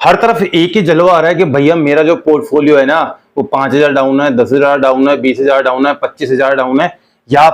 हर तरफ एक ही जलवा आ रहा है कि भैया मेरा जो पोर्टफोलियो है ना वो 5,000 डाउन है, 10,000 डाउन है, 20,000 डाउन है, 25,000 डाउन है या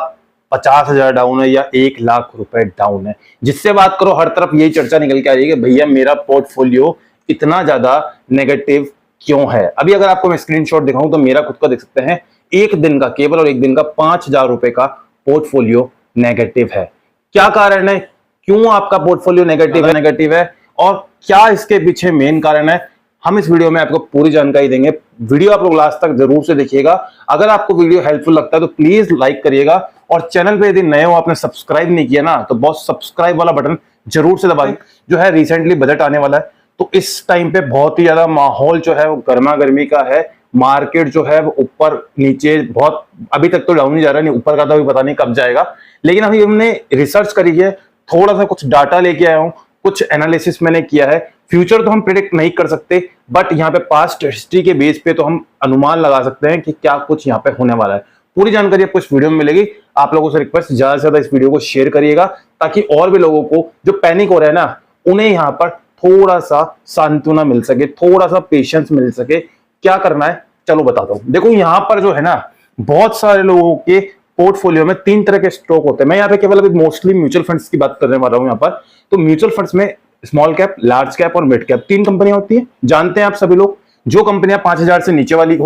50,000 डाउन है या 1 लाख रुपए डाउन है। जिससे बात करो हर तरफ यही चर्चा निकल के आ रही है कि भैया मेरा पोर्टफोलियो इतना ज्यादा नेगेटिव क्यों है। अभी अगर आपको मैं स्क्रीनशॉट दिखाऊं तो मेरा खुद का देख सकते हैं, एक दिन का केवल और एक दिन का 5,000 रुपए का पोर्टफोलियो नेगेटिव है। क्या कारण है, क्यों आपका पोर्टफोलियो नेगेटिव है और क्या इसके पीछे मेन कारण है, हम इस वीडियो में आपको पूरी जानकारी देंगे। वीडियो आप लोग लास्ट तक जरूर से देखिएगा। अगर आपको वीडियो हेल्पफुल लगता है तो प्लीज लाइक करिएगा और चैनल पे यदि नए हो, आपने सब्सक्राइब नहीं किया ना तो बहुत सब्सक्राइब वाला बटन जरूर से दबाएं। जो है रिसेंटली बजट आने वाला है तो इस टाइम पे बहुत ही ज्यादा माहौल जो है वो गर्मा गर्मी का है। मार्केट जो है वो ऊपर नीचे बहुत, अभी तक तो डाउन ही जा रहा है, नहीं ऊपर का तो अभी पता नहीं कब जाएगा। लेकिन अभी हमने रिसर्च करी है, थोड़ा सा कुछ डाटा लेके आया हूं, कुछ एनालिसिस मैंने किया है। फ्यूचर तो हम प्रिडिक्ट नहीं कर सकते बट यहाँ पे पास्ट हिस्ट्री के बेस पे तो हम अनुमान लगा सकते हैं कि क्या कुछ यहाँ पे होने वाला है। पूरी जानकारी आपको इस वीडियो में मिलेगी। आप लोगों से रिक्वेस्ट, ज्यादा से ज्यादा इस वीडियो को शेयर करिएगा ताकि और भी लोगों को जो पैनिक हो रहे हैं ना उन्हें यहाँ पर थोड़ा सा सांत्वना मिल सके, थोड़ा सा पेशेंस मिल सके। क्या करना है चलो बताता हूं। देखो यहाँ पर जो है ना बहुत सारे लोगों के पोर्टफोलियो में 3 तरह के स्टॉक होते हैं। मैं यहाँ पे केवल अभी मोस्टली म्यूचुअल फंड्स की बात करने वाला हूँ। यहाँ पर तो म्यूचुअल फंड्स में स्मॉल कैप, लार्ज कैप और मिड कैप 3 कंपनियां होती हैं। जानते हैं आप सभी लोग, जो कंपनियां 5,000 से नीचे वाली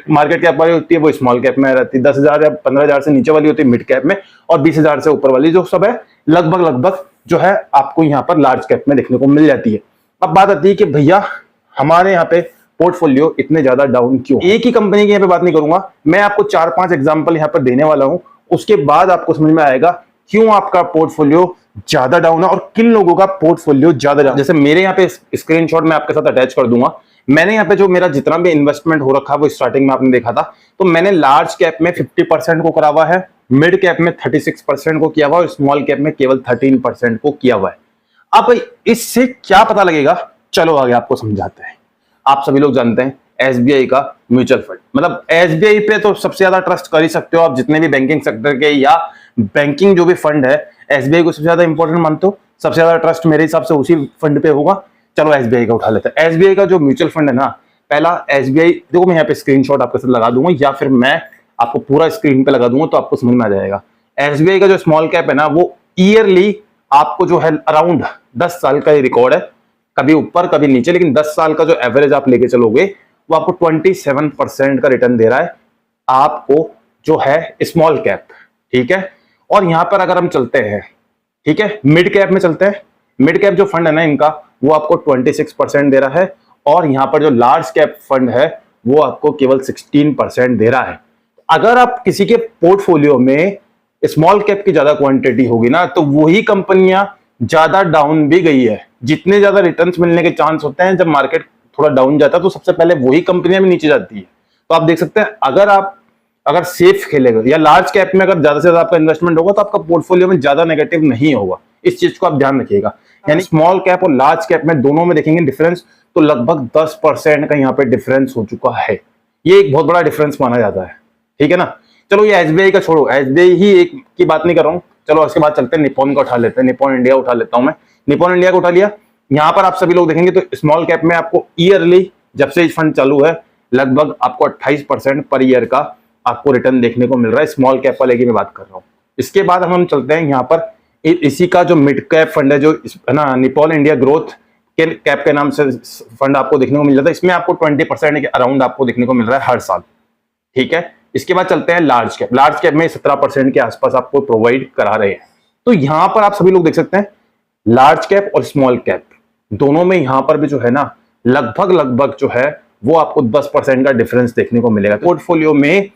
मार्केट कैप वाली होती है वो स्मॉल कैप में रहती है, 10,000 या 15,000 से नीचे वाली होती है मिड कैप में, और 20,000 से ऊपर वाली जो सब है लगभग जो है आपको यहाँ पर लार्ज कैप में देखने को मिल जाती है। अब बात आती है कि भैया हमारे यहाँ पे पोर्टफोलियो इतने ज्यादा डाउन क्यों। एक ही कंपनी की यहाँ पे बात नहीं करूंगा, मैं आपको 4-5 एग्जांपल यहाँ पर देने वाला हूं, उसके बाद आपको समझ में आएगा क्यों आपका पोर्टफोलियो ज्यादा डाउन है और किन लोगों का पोर्टफोलियो ज्यादा डाउन। जैसे मेरे यहाँ पे स्क्रीनशॉट मैं आपके साथ अटैच कर दूंगा। मैंने यहाँ पे जो मेरा जितना भी इन्वेस्टमेंट हो रखा है वो स्टार्टिंग में आपने देखा था, तो मैंने लार्ज कैप में 50% को करा हुआ है, मिड कैप में 36% को किया हुआ और स्मॉल कैप में केवल 13% को किया हुआ है। अब इससे क्या पता लगेगा, चलो आगे आपको समझाते हैं। आप सभी लोग जानते हैं एसबीआई का म्यूचुअल फंड, मतलब एसबीआई पे तो सबसे ज्यादा ट्रस्ट कर ही सकते हो आप, जितने भी बैंकिंग सेक्टर के या बैंकिंग जो भी फंड है एसबीआई को सबसे ज्यादा इंपॉर्टेंट मानते हो, सबसे ज्यादा ट्रस्ट मेरे हिसाब से उसी फंड पे होगा। चलो एसबीआई का उठा लेते हैं। एसबीआई का जो म्यूचुअल फंड है ना, पहला एसबीआई, देखो मैं यहाँ पे स्क्रीनशॉट आपके साथ लगा दूंगा या फिर मैं आपको पूरा स्क्रीन पे लगा दूंगा तो आपको समझ में आ जाएगा। एसबीआई का जो स्मॉल कैप है ना वो ईयरली आपको जो है अराउंड 10 साल का ही रिकॉर्ड है, कभी ऊपर कभी नीचे, लेकिन 10 साल का जो एवरेज आप लेके चलोगे वो आपको 27% का रिटर्न दे रहा है आपको जो है स्मॉल कैप। ठीक है, और यहां पर अगर हम चलते हैं, ठीक है, मिड कैप में चलते हैं। मिड कैप जो फंड है ना इनका वो आपको 26% दे रहा है और यहां पर जो लार्ज कैप फंड है वो आपको केवल 16% दे रहा है। अगर आप किसी के पोर्टफोलियो में स्मॉल कैप की ज्यादा क्वांटिटी होगी ना तो वही कंपनियां ज्यादा डाउन भी गई है। जितने ज्यादा रिटर्न्स मिलने के चांस होते हैं जब मार्केट थोड़ा डाउन जाता है तो सबसे पहले वही कंपनियां भी नीचे जाती है। तो आप देख सकते हैं अगर सेफ खेलेगा या लार्ज कैप में अगर ज्यादा से ज्यादा आपका इन्वेस्टमेंट होगा तो आपका पोर्टफोलियो में ज्यादा नेगेटिव नहीं होगा। इस चीज को आप ध्यान रखिएगा। यानी स्मॉल कैप और लार्ज कैप में दोनों में देखेंगे डिफरेंस तो लगभग 10% का यहाँ पे डिफरेंस हो चुका है। ये एक बहुत बड़ा डिफरेंस माना जाता है। ठीक है ना। चलो ये एसबीआई का छोड़ो, एसबीआई ही एक की बात नहीं कर रहा हूँ। चलो उसके बाद चलते हैं निपॉन का उठा लेते हैं। निपॉन इंडिया उठा लेता हूं मैं। निपॉन इंडिया को उठा लिया। यहां पर आप सभी लोग देखेंगे तो स्मॉल कैप में आपको ईयरली जब से फंड चालू है लगभग आपको 28% पर ईयर का आपको रिटर्न देखने को मिल रहा है। स्मॉल कैप वाले की मैं बात कर रहा हूँ। इसके बाद हम चलते हैं यहाँ पर इसी का जो मिड कैप फंड है जो है ना, निपॉन इंडिया ग्रोथ के कैप के नाम से फंड आपको देखने को मिल जाता है। इसमें आपको 20% के अराउंड आपको देखने को मिल रहा है हर साल। ठीक है, इसके बाद चलते हैं लार्ज कैप। लार्ज कैप में 17% के आसपास आपको प्रोवाइड करा रहे हैं। तो यहां पर आप सभी लोग देख सकते हैं लार्ज कैप और स्मॉल कैप दोनों में यहां पर भी जो है ना लगभग जो है वो आपको 10% का डिफरेंस देखने को मिलेगा। पोर्टफोलियो में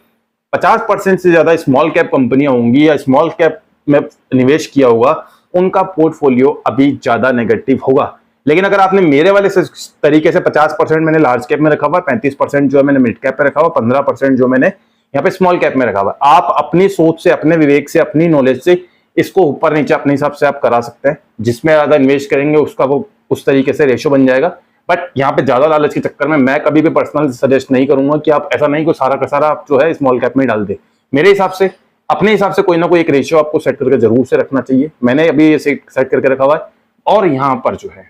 50% से ज्यादा स्मॉल कैप कंपनियां होंगी या स्मॉल कैप में निवेश किया होगा, उनका पोर्टफोलियो अभी ज्यादा नेगेटिव होगा। लेकिन अगर आपने मेरे वाले तरीके से 50% मैंने लार्ज कैप में रखा हुआ, 35% जो है मैंने मिड कैप में रखा हुआ, 15% जो मैंने यहाँ पे स्मॉल कैप में रखा हुआ। आप अपनी सोच से, अपने विवेक से, अपनी नॉलेज से इसको ऊपर नीचे अपने हिसाब से आप करा सकते हैं। जिसमें ज्यादा इन्वेस्ट करेंगे उसका वो उस तरीके से रेशो बन जाएगा। बट यहाँ पे ज्यादा लालच के चक्कर में मैं कभी भी पर्सनल सजेस्ट नहीं करूंगा कि आप ऐसा नहीं, को सारा का सारा आप जो है स्मॉल कैप में डाल दे। मेरे हिसाब से अपने हिसाब से कोई ना कोई एक रेशियो आपको सेट करके जरूर से रखना चाहिए। मैंने अभी सेट करके रखा हुआ है। और यहाँ पर जो है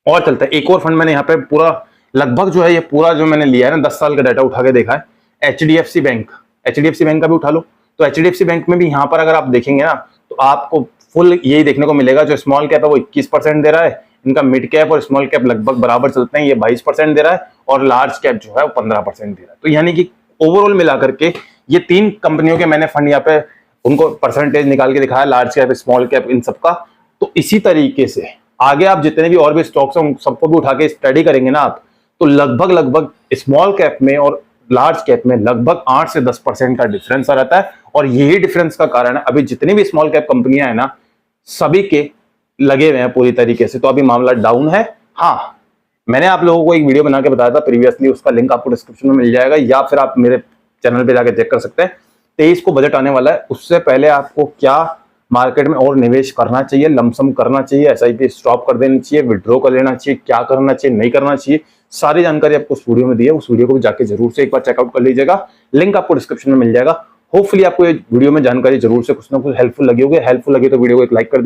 और चलता है। एक और फंड मैंने यहाँ पे पूरा लगभग जो है ये पूरा जो मैंने लिया है ना 10 साल का डाटा उठा के देखा है, एचडीएफसी बैंक, एचडीएफसी बैंक का भी उठा लो। तो एचडीएफसी बैंक में भी यहाँ पर अगर आप देखेंगे ना तो आपको फुल यही देखने को मिलेगा, जो स्मॉल कैप है वो 21% दे रहा है, इनका मिड कैप और स्मॉल कैप लगभग बराबर चलते हैं, ये 22% दे रहा है, और लार्ज कैप जो है वो 15% दे रहा है। तो यानी कि ओवरऑल मिलाकर के ये 3 कंपनियों के मैंने फंड यहाँ पे उनको परसेंटेज निकाल के दिखाया, लार्ज कैप, स्मॉल कैप, इन सबका। तो इसी तरीके से आगे आप जितने भी और भी स्टॉक्स हैं उन सबको भी उठा के स्टडी करेंगे ना आप, तो लगभग स्मॉल कैप में और लार्ज कैप में लगभग 8 से 10% का डिफरेंस आ रहता है। और यही डिफरेंस का कारण है अभी जितनी भी स्मॉल कैप कंपनियां हैं ना सभी के लगे हुए हैं पूरी तरीके से। तो अभी मामला डाउन है। हाँ, मैंने आप लोगों को एक वीडियो बना के बताया था प्रीवियसली, उसका लिंक आपको डिस्क्रिप्शन में मिल जाएगा, या फिर आप मेरे चैनल पे जाकर चेक कर सकते हैं। 23 को बजट आने वाला है, उससे पहले आपको क्या मार्केट में और निवेश करना चाहिए, लमसम करना चाहिए, एसआईपी स्टॉप कर देनी चाहिए, विड्रॉ कर लेना चाहिए, क्या करना चाहिए, नहीं करना चाहिए, सारी जानकारी आपको उस वीडियो में दी है। उस वीडियो को भी जाके जरूर से एक बार चेकआउट कर लीजिएगा, लिंक आपको डिस्क्रिप्शन में मिल जाएगा। होपफुली आपको ये वीडियो में जानकारी जरूर से कुछ ना कुछ हेल्पफुल लगी होगी। हेल्पफुल लगी तो वीडियो को एक लाइक कर दीजिए।